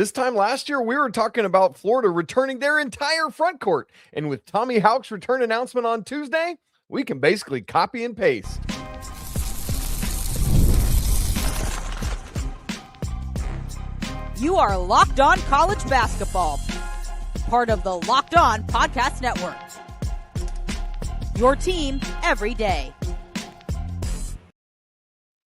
This time last year, we were talking about Florida returning their entire front court. And with Tommy Haugh's return announcement on Tuesday, we can basically copy and paste. You are Locked On College Basketball, part of the Locked On Podcast Network. Your team every day.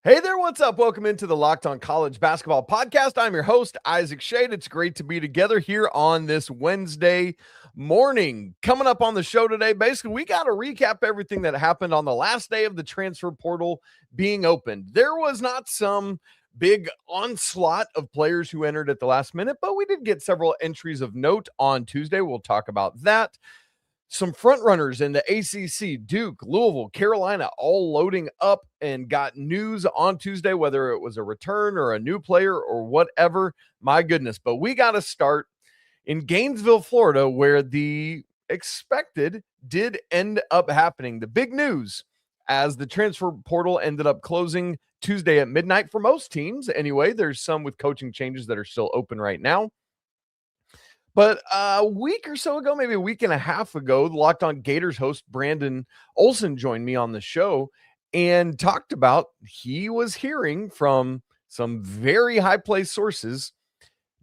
Hey there, what's up? Welcome into the Locked On College Basketball Podcast. I'm your host, Isaac Shade. It's great to be together here on this Wednesday morning. Coming up on the show today, basically, we got to recap everything that happened on the last day of the transfer portal being opened. There was not some big onslaught of players who entered at the last minute, but we did get several entries of note on Tuesday. We'll talk about that. Some front runners in the ACC, Duke, Louisville, Carolina, all loading up and got news on Tuesday, whether it was a return or a new player or whatever. My goodness. But we got to start in Gainesville, Florida, where the expected did end up happening. The big news as the transfer portal ended up closing Tuesday at midnight for most teams. Anyway, there's some with coaching changes that are still open right now. But a week or so ago, maybe a week and a half ago, the Locked On Gators host Brandon Olson joined me on the show and talked about he was hearing from some very high-placed sources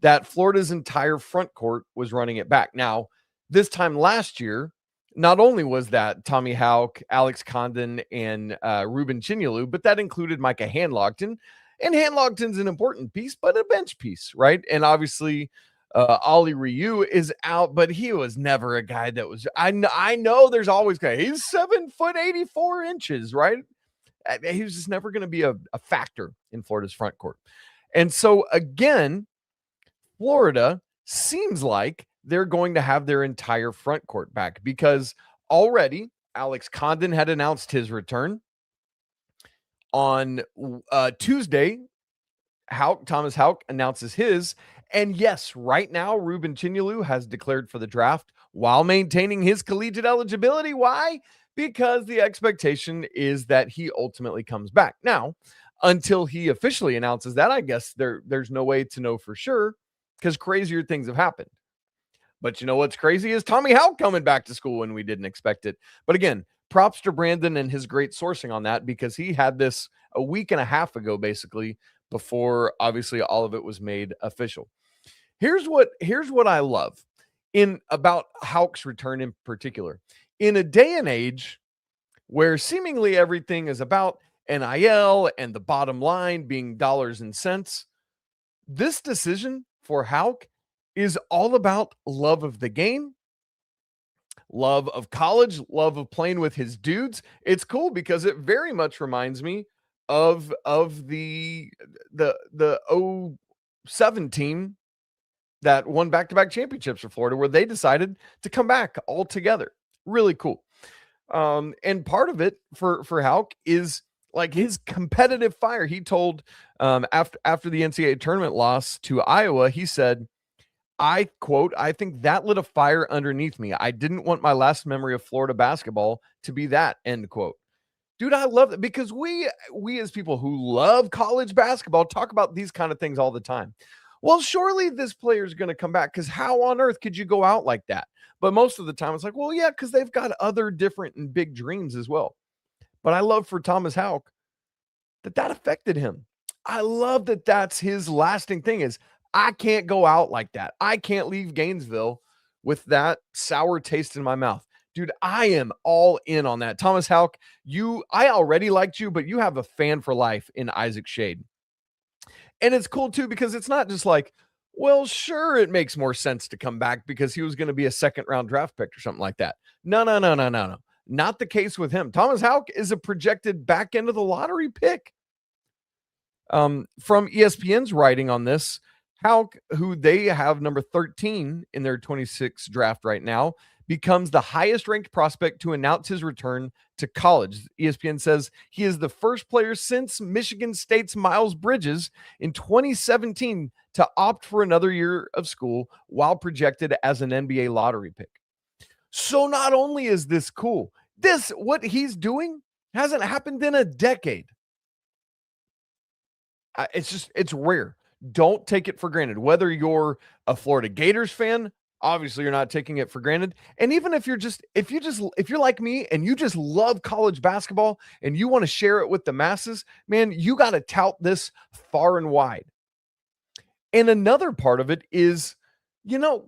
that Florida's entire front court was running it back. Now, this time last year, not only was that Tommy Haugh, Alex Condon, and Ruben Chinyelu, but that included Micah Handlogton. And Handlogton's an important piece, but a bench piece, right? And obviously, Ollie Ryu is out, but he was never a guy that was. I know there's always guy. He's 7'84", right? He was just never going to be a factor in Florida's front court. And so again, Florida seems like they're going to have their entire front court back because already Alex Condon had announced his return on Tuesday. Thomas Haugh announces his. And yes, right now, Ruben Chinyelu has declared for the draft while maintaining his collegiate eligibility. Why? Because the expectation is that he ultimately comes back. Now, until he officially announces that, I guess there's no way to know for sure because crazier things have happened. But you know what's crazy is Tommy Haugh coming back to school when we didn't expect it. But again, props to Brandon and his great sourcing on that because he had this a week and a half ago, basically, before obviously all of it was made official. Here's what I love about Hauch's return in particular. In a day and age where seemingly everything is about NIL and the bottom line being dollars and cents, this decision for Haugh is all about love of the game, love of college, love of playing with his dudes. It's cool because it very much reminds me of the 07 team that won back-to-back championships for Florida, where they decided to come back all together. Really cool. And part of it for Haugh is like his competitive fire. He told after the NCAA tournament loss to Iowa, he said, I quote, "I think that lit a fire underneath me. I didn't want my last memory of Florida basketball to be that," end quote. Dude, I love that because we as people who love college basketball talk about these kind of things all the time. Well, surely this player is going to come back because how on earth could you go out like that? But most of the time it's like, well, yeah, because they've got other different and big dreams as well. But I love for Thomas Haugh that affected him. I love that that's his lasting thing is I can't go out like that. I can't leave Gainesville with that sour taste in my mouth. Dude, I am all in on that. Thomas Haugh, I already liked you, but you have a fan for life in Isaac Shade. And it's cool too, because it's not just like, well, sure, it makes more sense to come back because he was going to be a second round draft pick or something like that. No. Not the case with him. Thomas Haugh is a projected back end of the lottery pick. From ESPN's writing on this, Haugh, who they have number 13 in their 26 draft right now, becomes the highest ranked prospect to announce his return to college. ESPN says he is the first player since Michigan State's Miles Bridges in 2017 to opt for another year of school while projected as an NBA lottery pick. So not only is this cool, what he's doing hasn't happened in a decade. It's rare. Don't take it for granted. Whether you're a Florida Gators fan, obviously you're not taking it for granted. And even if you're like me and you just love college basketball and you want to share it with the masses, man, you got to tout this far and wide. And another part of it is,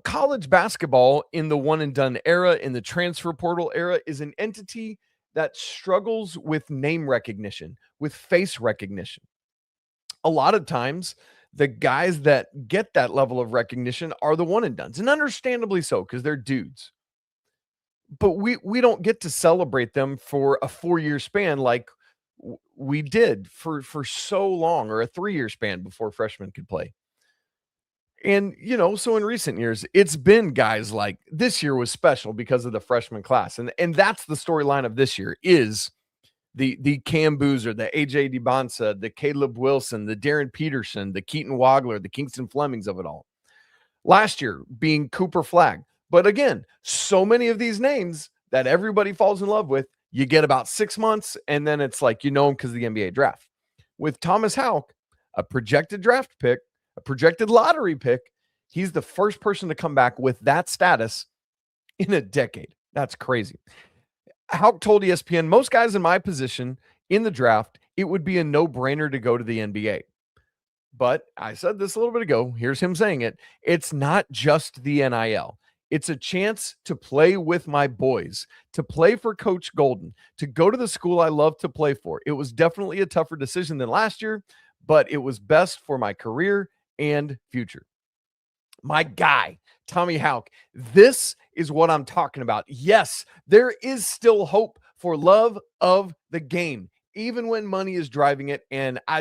college basketball in the one and done era, in the transfer portal era, is an entity that struggles with name recognition, with face recognition. A lot of times, the guys that get that level of recognition are the one and dones, and understandably so, because they're dudes. But we don't get to celebrate them for a 4-year span like we did for so long, or a 3-year span before freshmen could play. And, so in recent years, it's been guys like this year was special because of the freshman class. And that's the storyline of this year is the Cam Boozer, the AJ DeBonsa, the Caleb Wilson, the Darren Peterson, the Keaton Wagler, the Kingston Flemings of it all. Last year being Cooper Flagg. But again, so many of these names that everybody falls in love with, you get about 6 months, and then it's like, them because of the NBA draft. With Thomas Haugh, a projected draft pick, a projected lottery pick, he's the first person to come back with that status in a decade. That's crazy. Haugh told ESPN, most guys in my position in the draft, it would be a no-brainer to go to the NBA. But I said this a little bit ago. Here's him saying it. It's not just the NIL. It's a chance to play with my boys, to play for Coach Golden, to go to the school I love to play for. It was definitely a tougher decision than last year, but it was best for my career and future. My guy, Tommy Haugh, this is what I'm talking about. Yes, there is still hope for love of the game, even when money is driving it. And I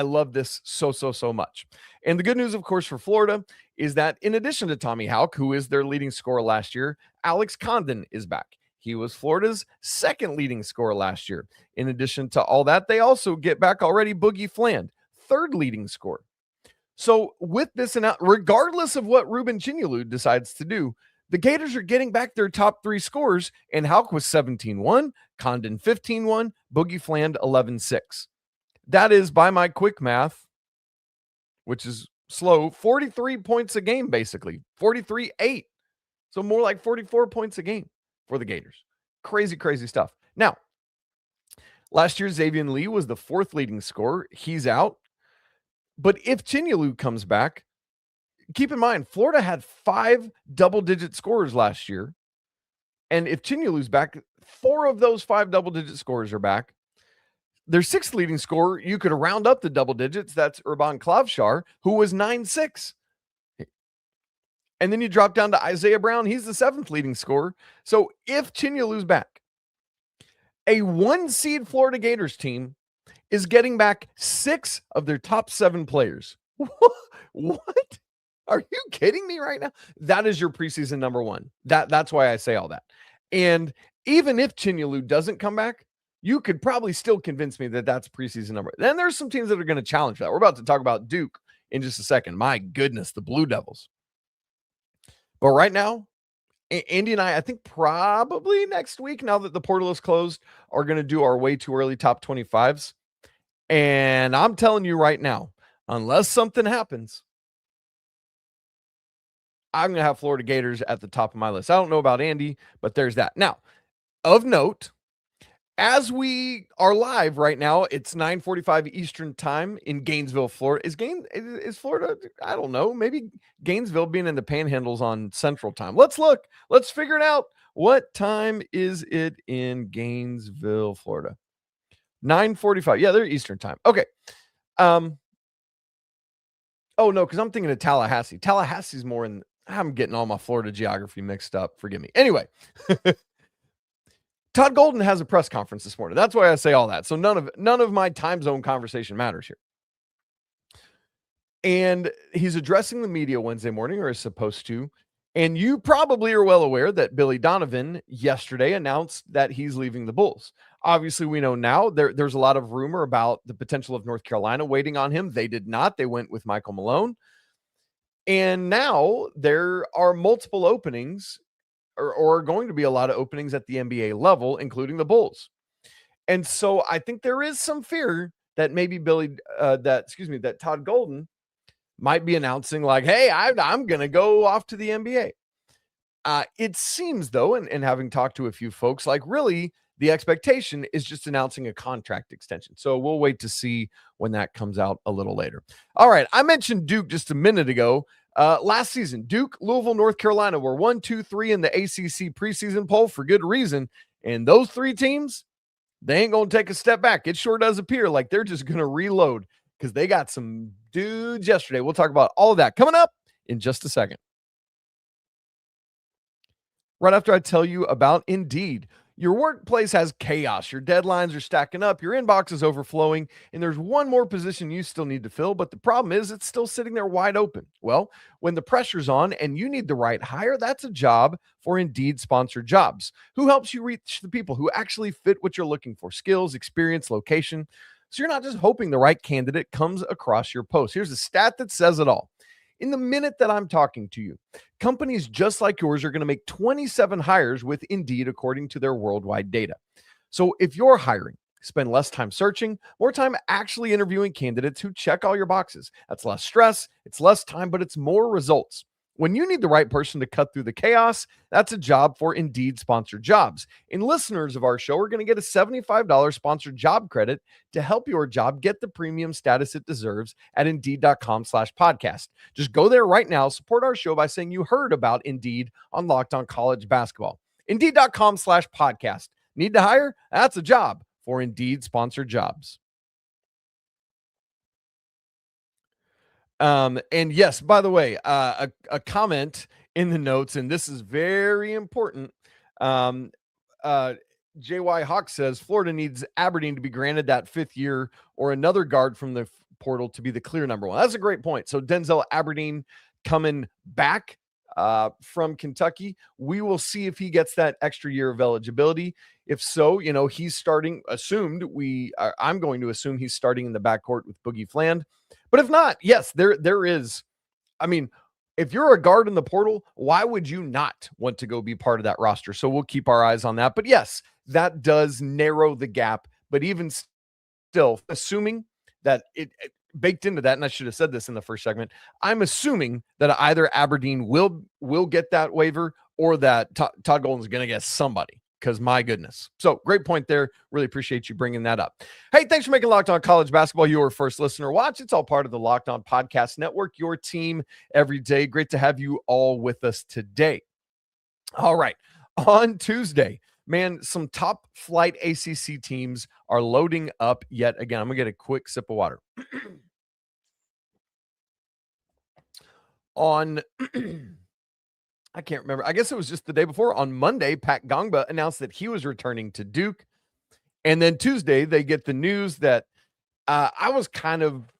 love this so much. And the good news, of course, for Florida is that in addition to Tommy Haugh, who is their leading scorer last year, Alex Condon is back. He was Florida's second leading scorer last year. In addition to all that, they also get back already Boogie Fland, third leading scorer. So with this, and regardless of what Ruben Chinyelu decides to do, the Gators are getting back their top 3 scorers, and Haugh was 17-1, Condon 15-1, Boogie Fland 11-6. That is, by my quick math, which is slow, 43 points a game, basically. 43-8. So more like 44 points a game for the Gators. Crazy stuff. Now, last year, Xavier Lee was the 4th leading scorer. He's out. But if Chinyelu comes back, keep in mind, Florida had 5 double-digit scorers last year. And if Chinyelu's back, 4 of those 5 double-digit scorers are back. Their 6th leading scorer, you could round up the double digits. That's Urban Klavshar, who was 9-6. And then you drop down to Isaiah Brown. He's the 7th leading scorer. So if Chinyelu's back, a 1-seed Florida Gators team is getting back 6 of their top 7 players. What? Are you kidding me right now? That is your preseason number 1. That's why I say all that. And even if Chinyelu doesn't come back, you could probably still convince me that that's preseason number. Then there's some teams that are going to challenge that. We're about to talk about Duke in just a second. My goodness, the Blue Devils. But right now, Andy and I think probably next week, now that the portal is closed, are going to do our way too early top 25s. And I'm telling you right now, unless something happens, I'm going to have Florida Gators at the top of my list. I don't know about Andy, but there's that. Now, of note, as we are live right now, it's 9:45 Eastern time in Gainesville, Florida. Is Florida? I don't know. Maybe Gainesville being in the Panhandles on Central Time. Let's look. Let's figure it out. What time is it in Gainesville, Florida? 9:45. Yeah, they're Eastern time. Okay. Oh no, because I'm thinking of Tallahassee. Tallahassee's more in. I'm getting all my Florida geography mixed up. Forgive me. Anyway. Todd Golden has a press conference this morning. That's why I say all that. So none of my time zone conversation matters here. And he's addressing the media Wednesday morning, or is supposed to. And you probably are well aware that Billy Donovan yesterday announced that he's leaving the Bulls. Obviously, we know now there's a lot of rumor about the potential of North Carolina waiting on him. They did not. They went with Michael Malone. And now there are multiple openings, or are going to be a lot of openings at the NBA level, including the Bulls. And so I think there is some fear that maybe that Todd Golden might be announcing like, hey, I'm going to go off to the NBA. It seems, though, and having talked to a few folks, like really the expectation is just announcing a contract extension. So we'll wait to see when that comes out a little later. All right. I mentioned Duke just a minute ago. Last season, Duke, Louisville, North Carolina were 1, 2, 3 in the ACC preseason poll for good reason. And those three teams, they ain't going to take a step back. It sure does appear like they're just going to reload because they got some dudes yesterday. We'll talk about all of that coming up in just a second. Right after I tell you about Indeed. Your workplace has chaos. Your deadlines are stacking up. Your inbox is overflowing. And there's one more position you still need to fill. But the problem is it's still sitting there wide open. Well, when the pressure's on and you need the right hire, that's a job for Indeed sponsored jobs. Who helps you reach the people who actually fit what you're looking for? Skills, experience, location. So you're not just hoping the right candidate comes across your post. Here's a stat that says it all. In the minute that I'm talking to you, companies just like yours are going to make 27 hires with Indeed according to their worldwide data. So if you're hiring, spend less time searching, more time actually interviewing candidates who check all your boxes. That's less stress, it's less time, but it's more results. When you need the right person to cut through the chaos, that's a job for Indeed sponsored jobs. And listeners of our show are going to get a $75 sponsored job credit to help your job get the premium status it deserves at Indeed.com/podcast. Just go there right now, support our show by saying you heard about Indeed on Locked On College Basketball. Indeed.com/podcast. Need to hire? That's a job for Indeed sponsored jobs. And yes, by the way, a comment in the notes, and this is very important. JY Hawk says Florida needs Aberdeen to be granted that 5th year or another guard from the portal to be the clear number one. That's a great point. So Denzel Aberdeen coming back from Kentucky. We will see if he gets that extra year of eligibility. If so, he's starting, I'm going to assume he's starting in the backcourt with Boogie Fland. But if not, yes, there is. I mean, if you're a guard in the portal, why would you not want to go be part of that roster? So we'll keep our eyes on that. But yes, that does narrow the gap. But even still, assuming that it baked into that, and I should have said this in the first segment, I'm assuming that either Aberdeen will get that waiver or that Todd Golden's going to get somebody. Because my goodness. So great point there. Really appreciate you bringing that up. Hey, thanks for making Locked On College Basketball your first listener watch. It's all part of the Locked On Podcast Network, your team every day. Great to have you all with us today. All right. On Tuesday, man, some top flight ACC teams are loading up yet again. I'm going to get a quick sip of water. On... I can't remember. I guess it was just the day before. On Monday, Pat Gongba announced that he was returning to Duke. And then Tuesday, they get the news that I was kind of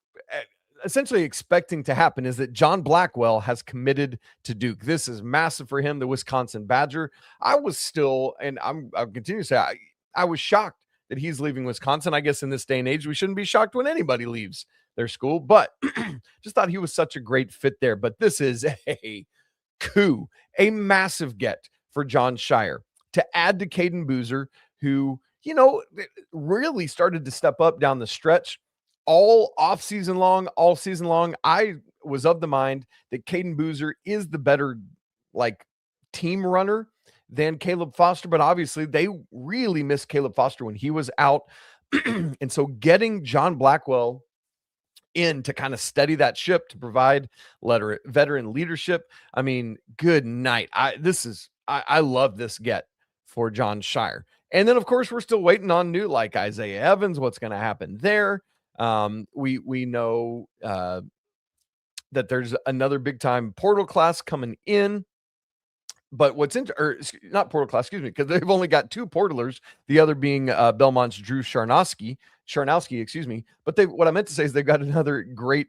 essentially expecting to happen, is that John Blackwell has committed to Duke. This is massive for him, the Wisconsin Badger. I was still, and I'll continue to say, I was shocked that he's leaving Wisconsin. I guess in this day and age, we shouldn't be shocked when anybody leaves their school, but just thought he was such a great fit there. But this is a massive get for John Shire to add to Caden Boozer, who, really started to step up down the stretch all season long. I was of the mind that Caden Boozer is the better team runner than Caleb Foster, but obviously they really missed Caleb Foster when he was out. And so getting John Blackwell in to kind of steady that ship, to provide veteran leadership. I mean, good night. I love this get for John Shire. And then of course we're still waiting on new like Isaiah Evans. What's going to happen there? We know that there's another big time portal class coming in. But what's not portal class, excuse me, because they've only got 2 portalers, the other being Belmont's Drew Charnowski, excuse me. But what I meant to say is they've got another great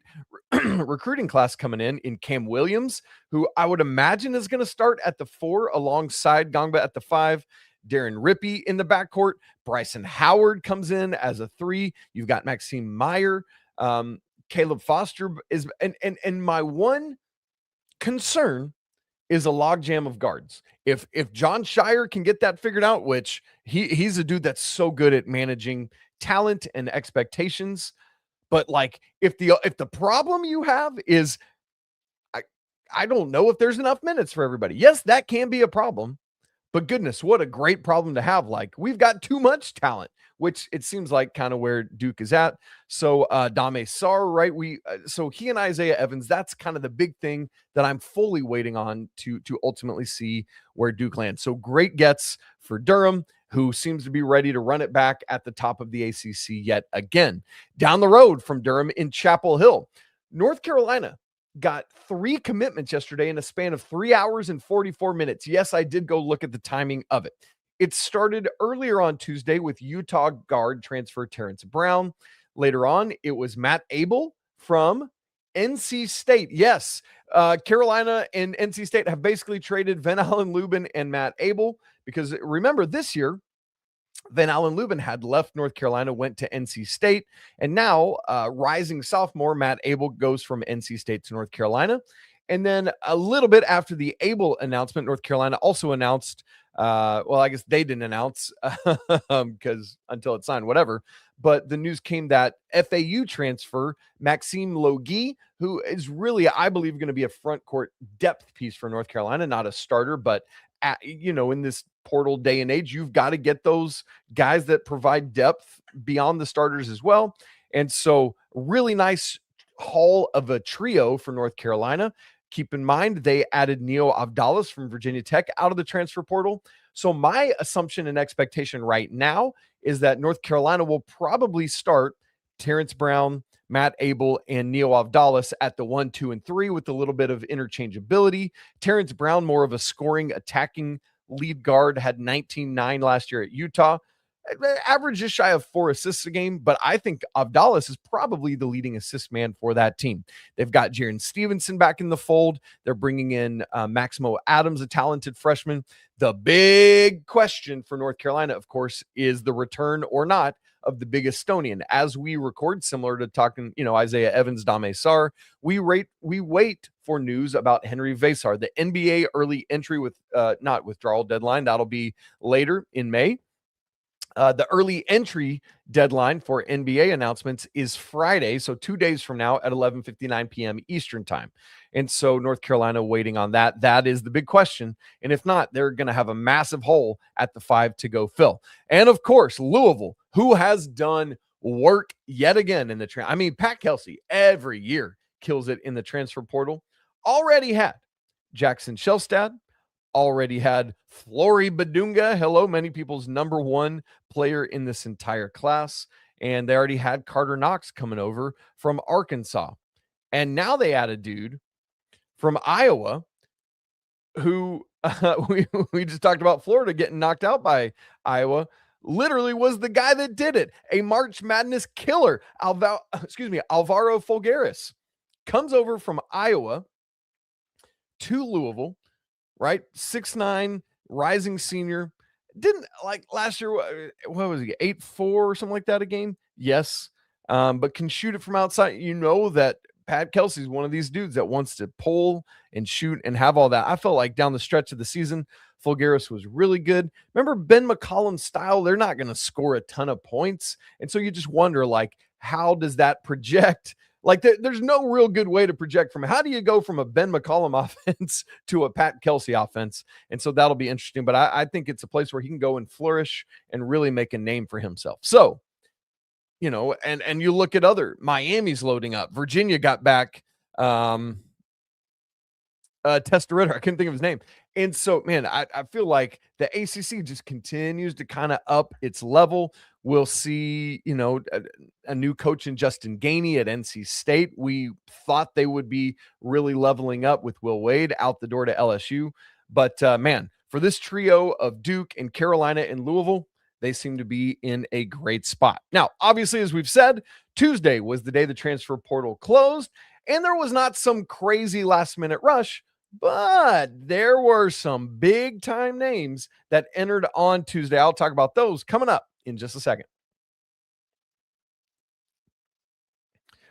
recruiting class coming in Cam Williams, who I would imagine is going to start at the 4 alongside Gongba at the 5. Darren Rippey in the backcourt. Bryson Howard comes in as a 3. You've got Maxime Meyer. Caleb Foster is, and my one concern is a logjam of guards. If John Shire can get that figured out, which he's a dude that's so good at managing talent and expectations. But like, if the problem you have is, I don't know if there's enough minutes for everybody. Yes, that can be a problem. But goodness, what a great problem to have. Like, we've got too much talent, which it seems like kind of where Duke is at. So Dame Sarr, right? So he and Isaiah Evans, that's kind of the big thing that I'm fully waiting on to ultimately see where Duke lands. So great gets for Durham, who seems to be ready to run it back at the top of the ACC yet again. Down the road from Durham in Chapel Hill, North Carolina got 3 commitments yesterday in a span of 3 hours and 44 minutes. Yes, I did go look at the timing of it. It started earlier on Tuesday with Utah guard transfer Terrence Brown. Later on, it was Matt Abel from NC State. Yes, Carolina and NC State have basically traded Van Allen Lubin and Matt Abel, because remember, this year, Van Allen Lubin had left North Carolina, went to NC State, and now rising sophomore Matt Abel goes from NC State to North Carolina. And then a little bit after the Abel announcement, North Carolina also announced, well, I guess they didn't announce because until it's signed, whatever. But the news came that FAU transfer Maxime Logie, who is really, I believe, going to be a front court depth piece for North Carolina, not a starter, but in this portal day and age, you've got to get those guys that provide depth beyond the starters as well. And so really nice haul of a trio for North Carolina. Keep in mind, they added Neo Avdalas from Virginia Tech out of the transfer portal. So my assumption and expectation right now is that North Carolina will probably start Terrence Brown, Matt Abel, and Neo Avdalas at the 1, 2, and 3 with a little bit of interchangeability. Terrence Brown, more of a scoring, attacking lead guard, had 19-9 last year at Utah. Average just shy of 4 assists a game, but I think Avdalas is probably the leading assist man for that team. They've got Jaron Stevenson back in the fold. They're bringing in Maximo Adams, a talented freshman. The big question for North Carolina, of course, is the return or not of the big Estonian. As we record, similar to talking, Isaiah Evans, Dame Sarr, we wait for news about Henry Vesar, the NBA early entry with not withdrawal deadline. That'll be later in May. The early entry deadline for NBA announcements is Friday, so 2 days from now at 11:59 p.m. Eastern time. And so North Carolina waiting on that. That is the big question. And if not, they're going to have a massive hole at the 5 to go fill. And of course, Louisville, who has done work yet again in the Pat Kelsey every year kills it in the transfer portal. Already had Jackson Shelstad, already had Flory Badunga. Hello, many people's number 1 player in this entire class. And they already had Carter Knox coming over from Arkansas. And now they add a dude from Iowa who we just talked about Florida getting knocked out by Iowa. Literally was the guy that did it. A March Madness killer. Alvaro Folgaris comes over from Iowa to Louisville. Right? 6'9", rising senior. Didn't like last year, what was he, 8'4" or something like that a game? Yes. But can shoot it from outside. You know that Pat Kelsey's one of these dudes that wants to pull and shoot and have all that. I felt like down the stretch of the season, Folgaris was really good. Remember Ben McCollum's style? They're not going to score a ton of points. And so you just wonder, like, how does that project? Like, there's no real good way to project from. How do you go from a Ben McCollum offense to a Pat Kelsey offense? And so that'll be interesting. But I think it's a place where he can go and flourish and really make a name for himself. So, and you look at other, Miami's loading up. Virginia got back Testaridder. I couldn't think of his name. And so, man, I feel like the ACC just continues to kind of up its level. We'll see, a new coach in Justin Gainey at NC State. We thought they would be really leveling up with Will Wade out the door to LSU. But, man, for this trio of Duke and Carolina and Louisville, they seem to be in a great spot. Now, obviously, as we've said, Tuesday was the day the transfer portal closed, and there was not some crazy last-minute rush, but there were some big-time names that entered on Tuesday. I'll talk about those coming up in just a second.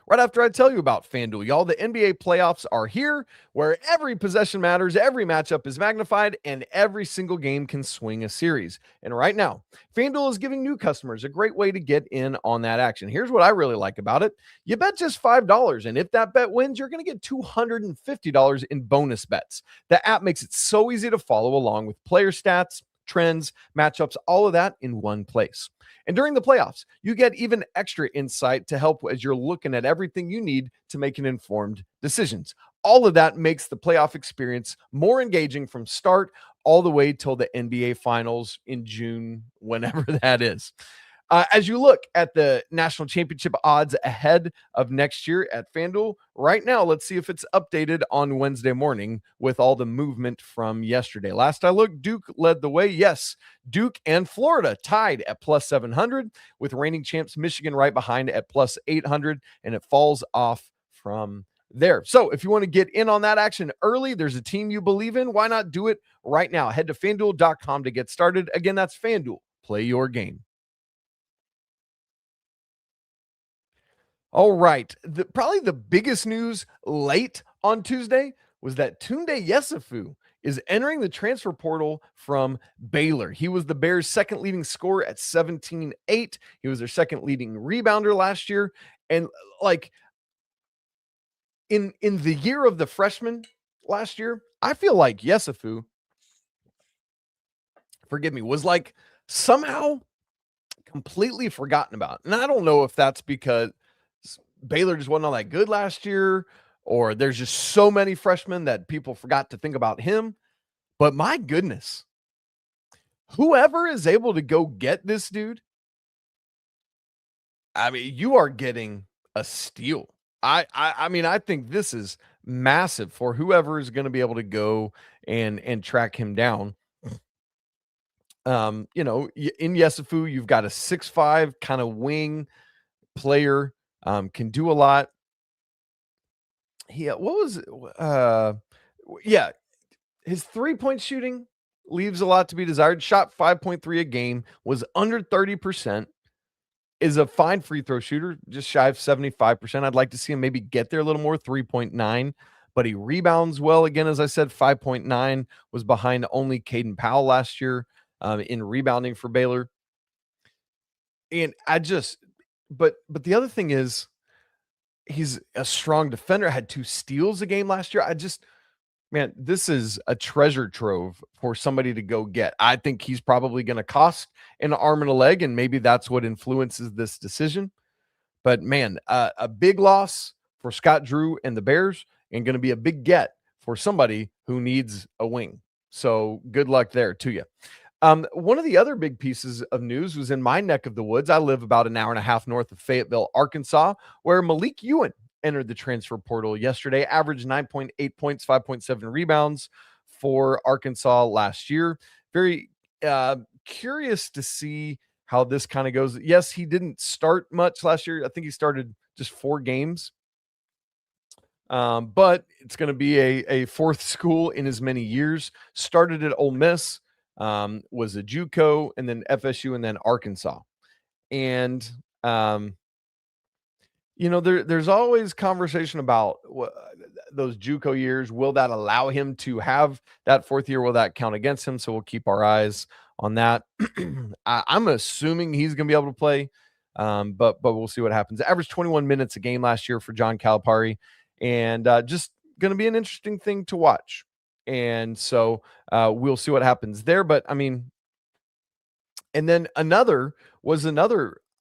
right after I tell you about FanDuel. Y'all, the NBA playoffs are here, where every possession matters, every matchup is magnified, and every single game can swing a series. And right now, FanDuel is giving new customers a great way to get in on that action. Here's what I really like about it. You bet just $5, and if that bet wins, you're going to get $250 in bonus bets. The app makes it so easy to follow along with player stats, trends, matchups, all of that in one place. And during the playoffs, you get even extra insight to help as you're looking at everything you need to make an informed decisions. All of that makes the playoff experience more engaging from start all the way till the NBA Finals in June, whenever that is. As you look at the national championship odds ahead of next year at FanDuel, right now, let's see if it's updated on Wednesday morning with all the movement from yesterday. Last I looked, Duke led the way. Yes, Duke and Florida tied at plus 700, with reigning champs Michigan right behind at plus 800, and it falls off from there. So if you want to get in on that action early, there's a team you believe in, why not do it right now? Head to FanDuel.com to get started. Again, that's FanDuel. Play your game. All right. Probably the biggest news late on Tuesday was that Tunde Yesufu is entering the transfer portal from Baylor. He was the Bears' second leading scorer at 17-8. He was their second leading rebounder last year. And like in the year of the freshman last year, I feel like Yesufu, forgive me, was like somehow completely forgotten about. And I don't know if that's because Baylor just wasn't all that good last year, or there's just so many freshmen that people forgot to think about him. But my goodness, whoever is able to go get this dude, I mean, you are getting a steal. I mean, I think this is massive for whoever is going to be able to go and track him down. In Yesufu, you've got a 6'5" kind of wing player, can do a lot. His 3-point shooting leaves a lot to be desired. Shot 5.3 a game, was under 30%, is a fine free throw shooter, just shy of 75%. I'd like to see him maybe get there a little more, 3.9, but he rebounds well. Again, as I said, 5.9, was behind only Caden Powell last year in rebounding for Baylor. And but the other thing is, he's a strong defender, had 2 steals a game last year. Man, this is a treasure trove for somebody to go get. I think he's probably going to cost an arm and a leg, and maybe that's what influences this decision. But man, a big loss for Scott Drew and the Bears, and going to be a big get for somebody who needs a wing. So good luck there to you. One of the other big pieces of news was in my neck of the woods. I live about an hour and a half north of Fayetteville, Arkansas, where Malik Ewan entered the transfer portal yesterday, averaged 9.8 points, 5.7 rebounds for Arkansas last year. Very curious to see how this kind of goes. Yes, he didn't start much last year. I think he started just 4 games. But it's going to be a fourth school in as many years. Started at Ole Miss, was a JUCO, and then FSU, and then Arkansas. And there's always conversation about those JUCO years. Will that allow him to have that fourth year? Will that count against him? So we'll keep our eyes on that. I'm assuming he's going to be able to play, but we'll see what happens. Averaged 21 minutes a game last year for John Calipari, and just going to be an interesting thing to watch. And so we'll see what happens there. But I mean, and then another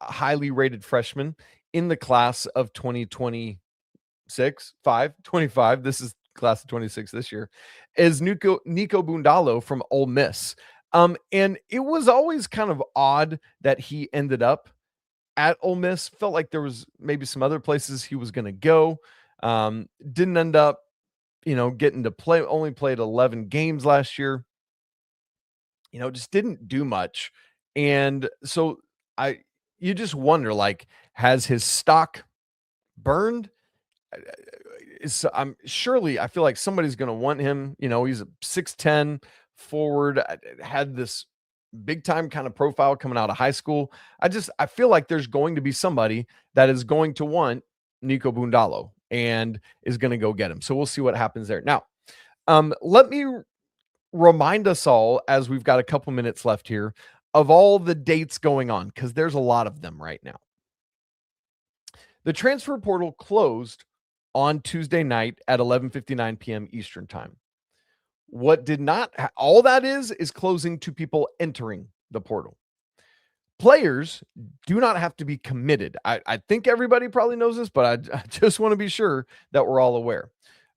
highly rated freshman in the class of 2025. This is class of 26 this year, is Nico Bundalo from Ole Miss. And it was always kind of odd that he ended up at Ole Miss. Felt like there was maybe some other places he was going to go. Didn't end up, getting to play. Only played 11 games last year. Just didn't do much. And so you just wonder, like, has his stock burned? I feel like somebody's going to want him. He's a 6'10" forward, had this big time kind of profile coming out of high school. I feel like there's going to be somebody that is going to want Nico Bundalo and is going to go get him. So we'll see what happens there. Now, let me remind us all, as we've got a couple minutes left here, of all the dates going on, because there's a lot of them right now. The transfer portal closed on Tuesday night at 11:59 p.m. Eastern time. What did not, all that is closing to people entering the portal. Players do not have to be committed. I think everybody probably knows this, but I just want to be sure that we're all aware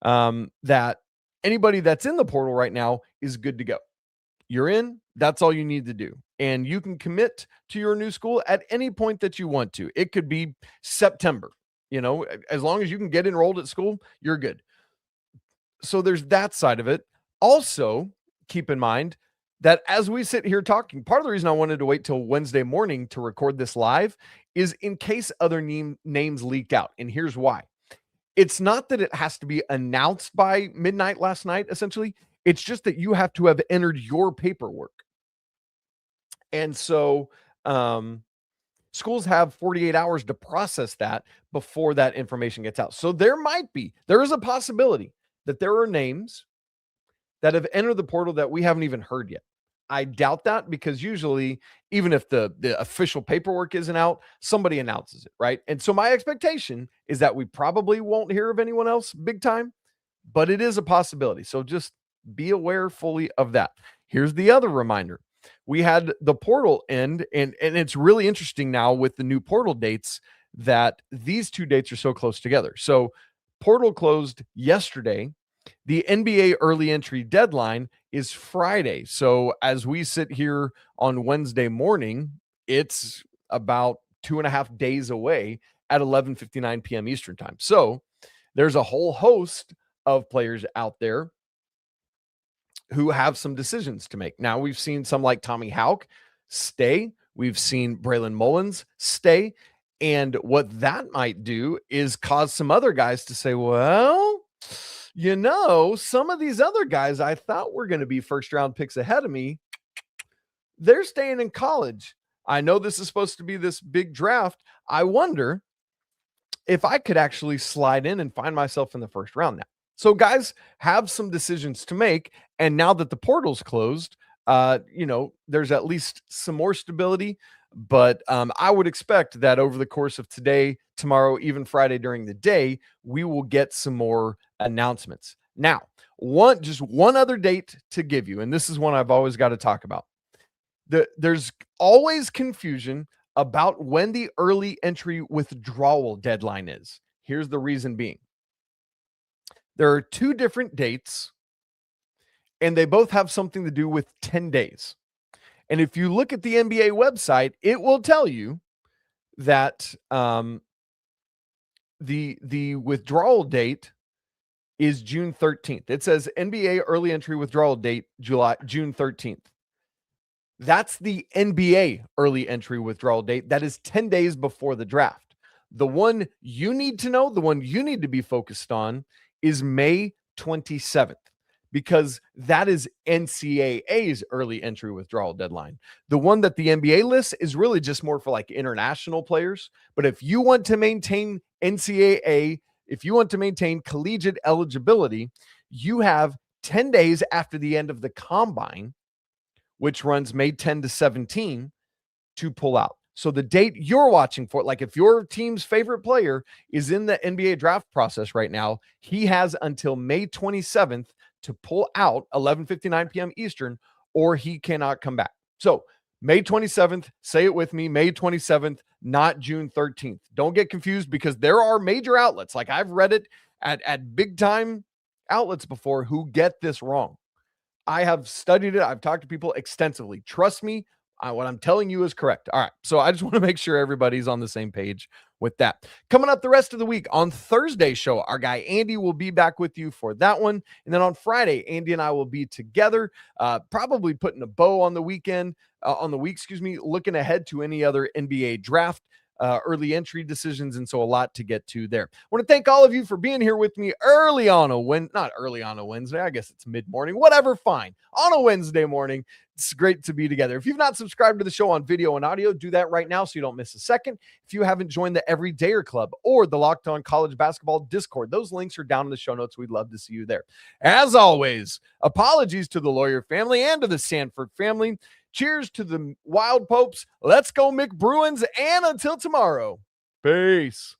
that anybody that's in the portal right now is good to go. You're in, that's all you need to do. And you can commit to your new school at any point that you want to. It could be September, as long as you can get enrolled at school, you're good. So there's that side of it. Also, keep in mind that as we sit here talking, part of the reason I wanted to wait till Wednesday morning to record this live is in case other names leak out. And here's why. It's not that it has to be announced by midnight last night, essentially. It's just that you have to have entered your paperwork. And so schools have 48 hours to process that before that information gets out. So there is a possibility that there are names that have entered the portal that we haven't even heard yet. I doubt that, because usually, even if the official paperwork isn't out, somebody announces it, right? And so my expectation is that we probably won't hear of anyone else big time, but it is a possibility. So just be aware fully of that. Here's the other reminder. We had the portal end, and it's really interesting now with the new portal dates that these two dates are so close together. So portal closed yesterday. The NBA early entry deadline is Friday. So as we sit here on Wednesday morning, it's about 2.5 days away at 11:59 p.m. Eastern time. So there's a whole host of players out there who have some decisions to make. Now, we've seen some like Tommy Haugh stay. We've seen Braylon Mullins stay. And what that might do is cause some other guys to say, well, some of these other guys I thought were going to be first-round picks ahead of me, they're staying in college. I know this is supposed to be this big draft. I wonder if I could actually slide in and find myself in the first round now. So guys have some decisions to make. And now that the portal's closed, there's at least some more stability. But I would expect that over the course of today, tomorrow, even Friday during the day, we will get some more announcements. Now, just one other date to give you, and this is one I've always got to talk about. There's always confusion about when the early entry withdrawal deadline is. Here's the reason being. There are two different dates, and they both have something to do with 10 days. And if you look at the NBA website, it will tell you that the withdrawal date is June 13th. It says NBA early entry withdrawal date June 13th. That's the NBA early entry withdrawal date. That is 10 days before the draft. The one you need to know, the one you need to be focused on is May 27th. Because that is NCAA's early entry withdrawal deadline. The one that the NBA lists is really just more for like international players. But if you want to maintain NCAA, if you want to maintain collegiate eligibility, you have 10 days after the end of the combine, which runs May 10 to 17, to pull out. So the date you're watching for, like if your team's favorite player is in the NBA draft process right now, he has until May 27th to pull out 11:59 p.m. Eastern, or he cannot come back. So May 27th, say it with me, May 27th, not June 13th. Don't get confused, because there are major outlets, like I've read it at big time outlets before, who get this wrong. I have studied it. I've talked to people extensively. Trust me, what I'm telling you is correct. All right. So I just want to make sure everybody's on the same page with that. Coming up the rest of the week on Thursday's show, our guy Andy will be back with you for that one. And then on Friday, Andy and I will be together, probably putting a bow on the weekend, looking ahead to any other NBA draft early entry decisions, and so a lot to get to there. I want to thank all of you for being here with me early on not early on a Wednesday. I guess it's mid-morning, whatever, fine. On a Wednesday morning. It's great to be together. If you've not subscribed to the show on video and audio, do that right now so you don't miss a second. If you haven't joined the Everydayer Club or the Locked On College Basketball Discord, those links are down in the show notes. We'd love to see you there. As always, apologies to the Lawyer family and to the Sanford family. Cheers to the Wild Popes. Let's go, McBruins. And until tomorrow, peace.